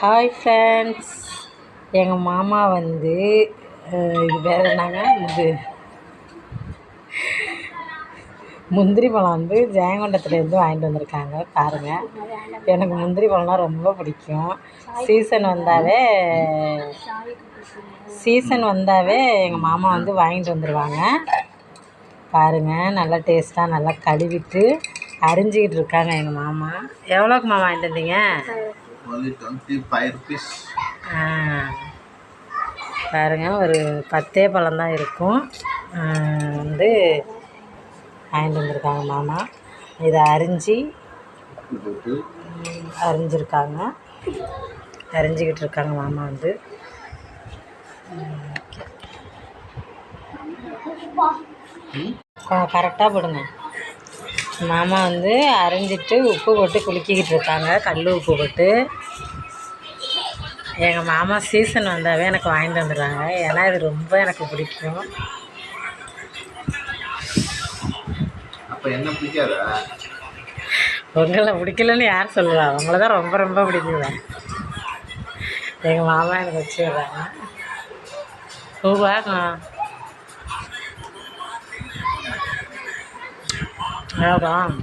Hi friends, எங்கள் மாமா வந்து இது வேறு என்னங்க இது முந்திரி பழம் வந்து ஜெயங்கொண்டத்துலேருந்து வாங்கிட்டு வந்திருக்காங்க. பாருங்கள், எனக்கு முந்திரி பழம்லாம் ரொம்ப பிடிக்கும். சீசன் வந்தாவே எங்கள் மாமா வந்து வாங்கிட்டு வந்துடுவாங்க. பாருங்கள், நல்லா டேஸ்ட்டாக நல்லா கழுவிட்டு அரிஞ்சிக்கிட்டு இருக்காங்க எங்கள் மாமா. எவ்வளோக்கு மாமா வாங்கிட்டு வந்தீங்க? பாருங்கள், ஒரு 10 பழம் தான் இருக்கும். வந்து வாங்கிட்டு வந்திருக்காங்க மாமா. இதை அரிஞ்சிக்கிட்டு இருக்காங்க மாமா வந்து. கரெக்டாக போடுங்க. மாமா வந்து அரிஞ்சிட்டு உப்பு போட்டு குலுக்கிக்கிட்டு இருக்காங்க, கல் உப்பு போட்டு. எங்கள் மாமா சீசன் வந்தாவே எனக்கு வாங்கிட்டு வந்துடுறாங்க, ஏன்னா இது ரொம்ப எனக்கு பிடிக்கும். என்ன பிடிக்காதா? உங்களை பிடிக்கலன்னு யார் சொல்லுவா? உங்களை தான் ரொம்ப ரொம்ப பிடிக்குவேன். எங்கள் மாமா எனக்கு வச்சு விடுறாங்க. அதான்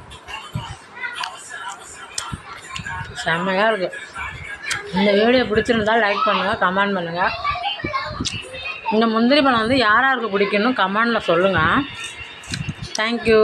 செம்மையாக இருக்குது. இந்த வீடியோ பிடிச்சிருந்தால் லைக் பண்ணுங்கள், கமெண்ட் பண்ணுங்கள். இந்த முந்திரி பழம் வந்து யாராருக்கு பிடிக்கணும் கமெண்டில் சொல்லுங்கள். தேங்க்யூ.